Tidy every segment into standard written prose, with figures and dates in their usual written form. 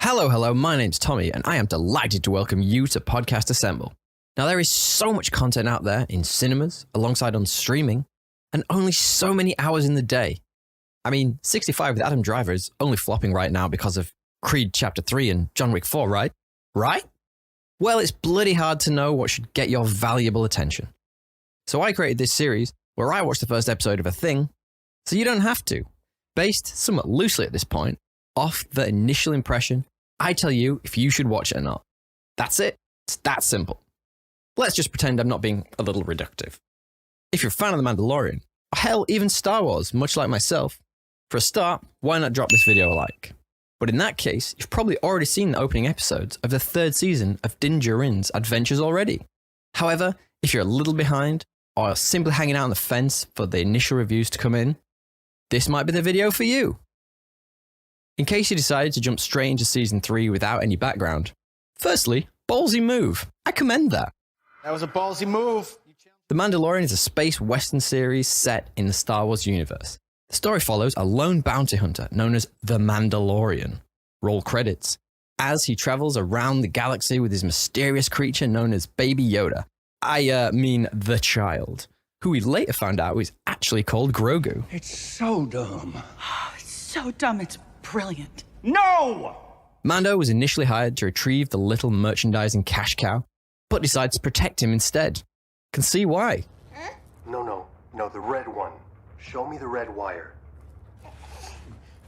Hello, my name's Tommy, and I am delighted to welcome you to Podcast Assemble. Now, there is so much content out there in cinemas, alongside on streaming, and only so many hours in the day. I mean, 65 with Adam Driver is only flopping right now because of Creed Chapter 3 and John Wick 4, right? Right? Well, it's bloody hard to know what should get your valuable attention. So I created this series where I watch the first episode of a thing, so you don't have to. Based, somewhat loosely at this point, off the initial impression, I tell you if you should watch it or not. That's it. It's that simple. Let's just pretend I'm not being a little reductive. If you're a fan of The Mandalorian, or hell, even Star Wars, much like myself, for a start, why not drop this video a like? But in that case, you've probably already seen the opening episodes of the third season of Din Djarin's adventures already. However, if you're a little behind, or simply hanging out on the fence for the initial reviews to come in, this might be the video for you. In case you decided to jump straight into Season 3 without any background, firstly, ballsy move. I commend that. That was a ballsy move. The Mandalorian is a space western series set in the Star Wars universe. The story follows a lone bounty hunter known as the Mandalorian. Roll credits. As he travels around the galaxy with his mysterious creature known as Baby Yoda. I mean the child, who we later found out was actually called Grogu. It's so dumb. It's so dumb, it's brilliant. No! Mando was initially hired to retrieve the little merchandising cash cow, but decided to protect him instead. Can see why. No, the red one. Show me the red wire.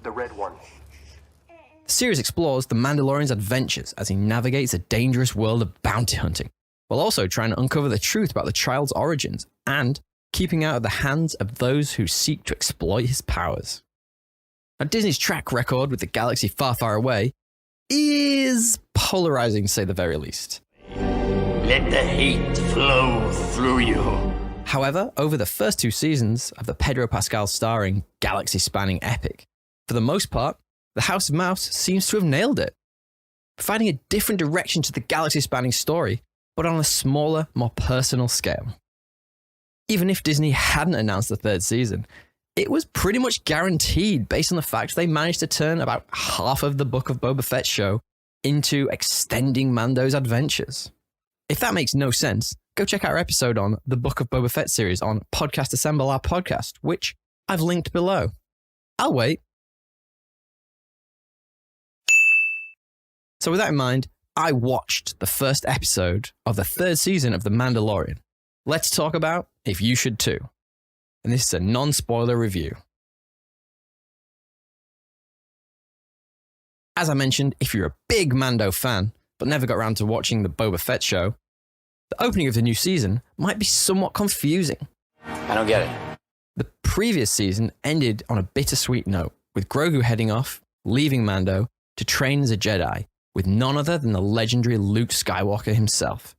The red one. The series explores the Mandalorian's adventures as he navigates a dangerous world of bounty hunting, while also trying to uncover the truth about the child's origins and keeping out of the hands of those who seek to exploit his powers. Now, Disney's track record with the galaxy far, far away is polarizing, to say the very least. Let the hate flow through you. However, over the first two seasons of the Pedro Pascal starring galaxy-spanning epic, for the most part, the House of Mouse seems to have nailed it, providing a different direction to the galaxy-spanning story, but on a smaller, more personal scale. Even if Disney hadn't announced the third season, it was pretty much guaranteed based on the fact they managed to turn about half of the Book of Boba Fett show into extending Mando's adventures. If that makes no sense, go check out our episode on the Book of Boba Fett series on Podcast Assemble, our podcast, which I've linked below. I'll wait. So with that in mind, I watched the first episode of the third season of The Mandalorian. Let's talk about if you should too. And this is a non-spoiler review. As I mentioned, if you're a big Mando fan, but never got around to watching the Boba Fett show, the opening of the new season might be somewhat confusing. I don't get it. The previous season ended on a bittersweet note, with Grogu heading off, leaving Mando, to train as a Jedi, with none other than the legendary Luke Skywalker himself,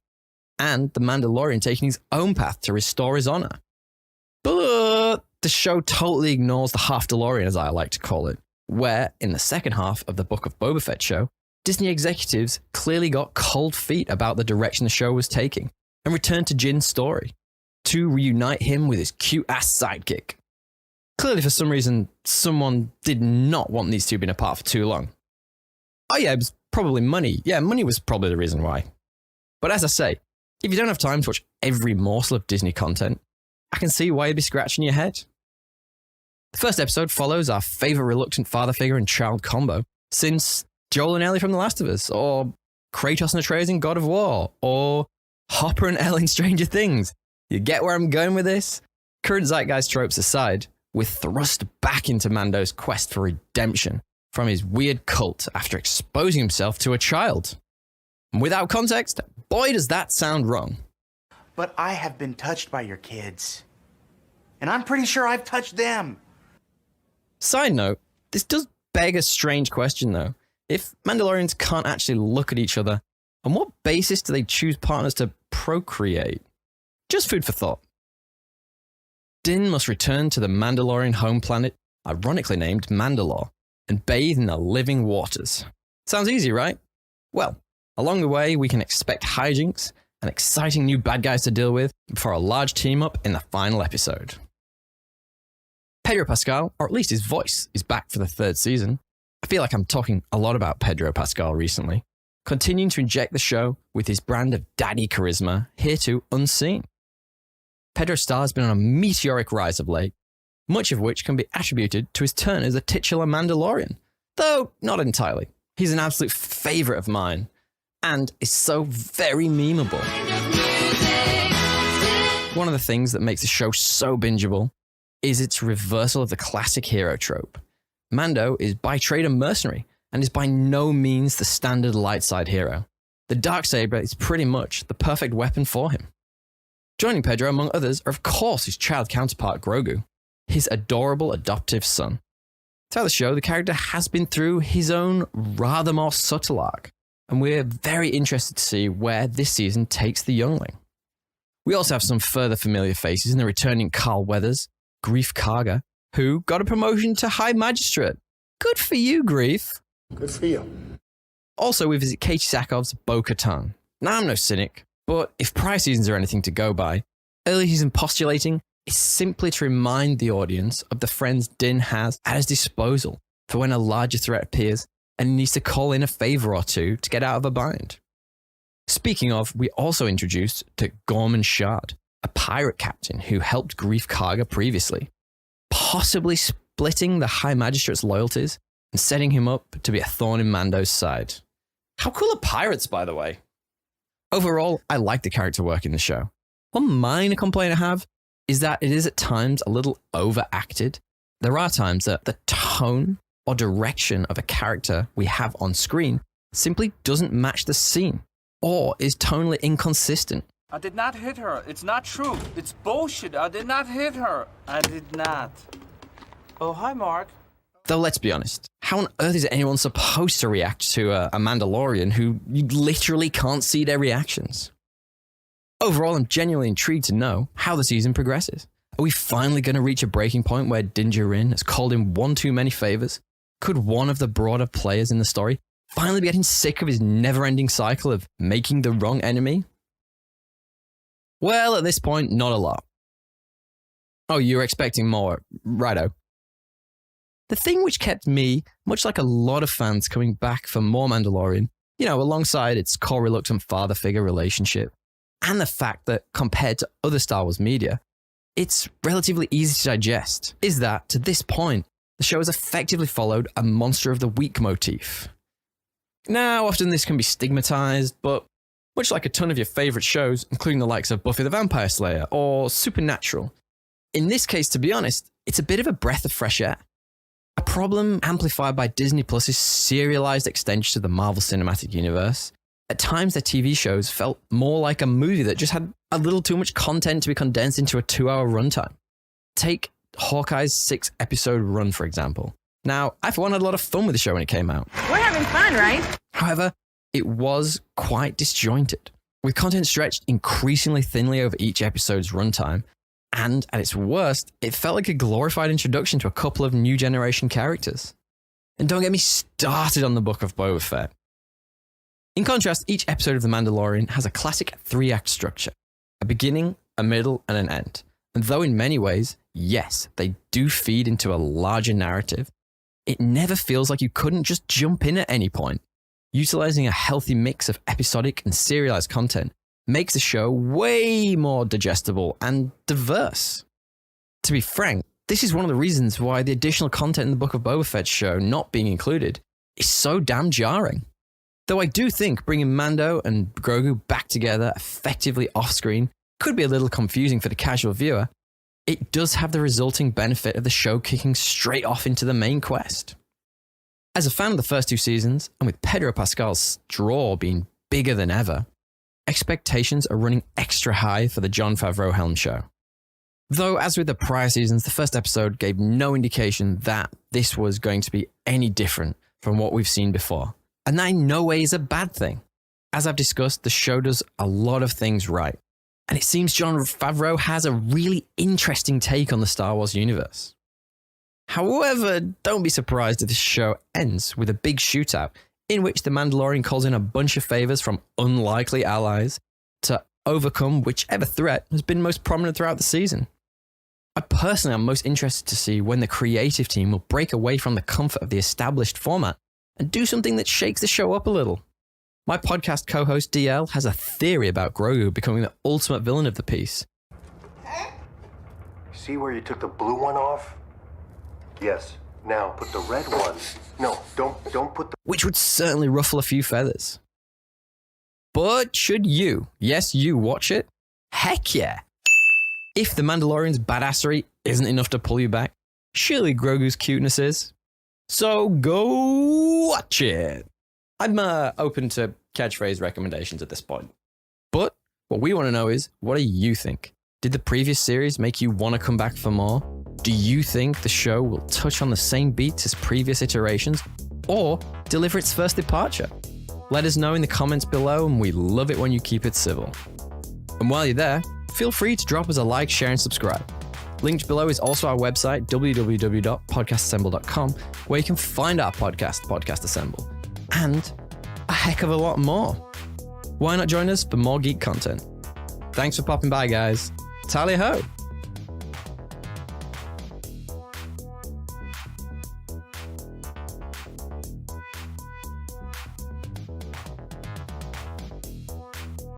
and the Mandalorian taking his own path to restore his honor. But the show totally ignores the half-DeLorean, as I like to call it, where, in the second half of the Book of Boba Fett show, Disney executives clearly got cold feet about the direction the show was taking, and returned to Jin's story, to reunite him with his cute-ass sidekick. Clearly, for some reason, someone did not want these two being apart for too long. Oh yeah, it was probably money. Yeah, money was probably the reason why. But as I say, if you don't have time to watch every morsel of Disney content, I can see why you'd be scratching your head. The first episode follows our favourite reluctant father figure and child combo since Joel and Ellie from The Last of Us, or Kratos and Atreus in God of War, or Hopper and Elle in Stranger Things. You get where I'm going with this? Current zeitgeist tropes aside, we're thrust back into Mando's quest for redemption from his weird cult after exposing himself to a child. And without context, boy does that sound wrong. But I have been touched by your kids. And I'm pretty sure I've touched them. Side note, this does beg a strange question though. If Mandalorians can't actually look at each other, on what basis do they choose partners to procreate? Just food for thought. Din must return to the Mandalorian home planet, ironically named Mandalore, and bathe in the living waters. Sounds easy, right? Well, along the way we can expect hijinks and exciting new bad guys to deal with before a large team up in the final episode. Pedro Pascal, or at least his voice, is back for the third season, I feel like I'm talking a lot about Pedro Pascal recently, continuing to inject the show with his brand of daddy charisma, hitherto unseen. Pedro Starr has been on a meteoric rise of late, much of which can be attributed to his turn as a titular Mandalorian, though not entirely. He's an absolute favourite of mine, and is so very memeable. One of the things that makes the show so bingeable is its reversal of the classic hero trope. Mando is by trade a mercenary, and is by no means the standard light side hero. The Darksaber is pretty much the perfect weapon for him. Joining Pedro, among others, are of course his child counterpart Grogu, his adorable adoptive son. Throughout the show, the character has been through his own rather more subtle arc, and we're very interested to see where this season takes the youngling. We also have some further familiar faces in the returning Carl Weathers, Greef Karga, who got a promotion to High Magistrate. Good for you, Greef. Good for you. Also, we visit Katie Sackhoff's Bo-Katan. Now, I'm no cynic, but if prior seasons are anything to go by, early season postulating is simply to remind the audience of the friends Din has at his disposal for when a larger threat appears and he needs to call in a favor or two to get out of a bind. Speaking of, we also introduced to Gorman Shard, a pirate captain who helped Greef Karga previously, possibly splitting the High Magistrate's loyalties and setting him up to be a thorn in Mando's side. How cool are pirates, by the way? Overall, I like the character work in the show. One minor complaint I have is that it is at times a little overacted. There are times that the tone or direction of a character we have on screen simply doesn't match the scene, or is tonally inconsistent. I did not hit her. It's not true. It's bullshit. I did not hit her. I did not. Oh, hi, Mark. Though let's be honest, how on earth is anyone supposed to react to a Mandalorian who you literally can't see their reactions? Overall, I'm genuinely intrigued to know how the season progresses. Are we finally going to reach a breaking point where Din Djarin has called in one too many favors? Could one of the broader players in the story finally be getting sick of his never-ending cycle of making the wrong enemy? Well, at this point, not a lot. Oh, you were expecting more. Righto. The thing which kept me, much like a lot of fans, coming back for more Mandalorian, alongside its core reluctant father figure relationship, and the fact that compared to other Star Wars media, it's relatively easy to digest, is that, to this point, the show has effectively followed a monster of the week motif. Now, often this can be stigmatized, but much like a ton of your favorite shows, including the likes of Buffy the Vampire Slayer or Supernatural, in this case, to be honest, it's a bit of a breath of fresh air. A problem amplified by Disney Plus's serialized extension to the Marvel Cinematic Universe. At times, their TV shows felt more like a movie that just had a little too much content to be condensed into a 2-hour runtime. Take Hawkeye's 6-episode run, for example. Now, I for one had a lot of fun with the show when it came out. We're having fun, right? However, it was quite disjointed, with content stretched increasingly thinly over each episode's runtime, and at its worst, it felt like a glorified introduction to a couple of new generation characters. And don't get me started on the Book of Boba Fett. In contrast, each episode of The Mandalorian has a classic 3-act structure, a beginning, a middle, and an end. And though in many ways, yes, they do feed into a larger narrative, it never feels like you couldn't just jump in at any point. Utilizing a healthy mix of episodic and serialized content makes the show way more digestible and diverse. To be frank, this is one of the reasons why the additional content in the Book of Boba Fett show not being included is so damn jarring. Though I do think bringing Mando and Grogu back together effectively off-screen could be a little confusing for the casual viewer, it does have the resulting benefit of the show kicking straight off into the main quest. As a fan of the first 2 seasons, and with Pedro Pascal's draw being bigger than ever, expectations are running extra high for the Jon Favreau helm show. Though, as with the prior seasons, the first episode gave no indication that this was going to be any different from what we've seen before. And that in no way is a bad thing. As I've discussed, the show does a lot of things right. And it seems Jon Favreau has a really interesting take on the Star Wars universe. However, don't be surprised if this show ends with a big shootout in which the Mandalorian calls in a bunch of favors from unlikely allies to overcome whichever threat has been most prominent throughout the season. I personally am most interested to see when the creative team will break away from the comfort of the established format and do something that shakes the show up a little. My podcast co-host DL has a theory about Grogu becoming the ultimate villain of the piece. See where you took the blue one off? Yes. Now put the red one. No, don't put the... Which would certainly ruffle a few feathers. But should you, yes you, watch it? Heck yeah! If The Mandalorian's badassery isn't enough to pull you back, surely Grogu's cuteness is. So go watch it! I'm open to catchphrase recommendations at this point. But what we want to know is, what do you think? Did the previous series make you want to come back for more? Do you think the show will touch on the same beats as previous iterations, or deliver its first departure? Let us know in the comments below, and we love it when you keep it civil. And while you're there, feel free to drop us a like, share, and subscribe. Linked below is also our website, www.podcastassemble.com, where you can find our Podcast Assemble, and a heck of a lot more. Why not join us for more geek content? Thanks for popping by, guys. Tally ho!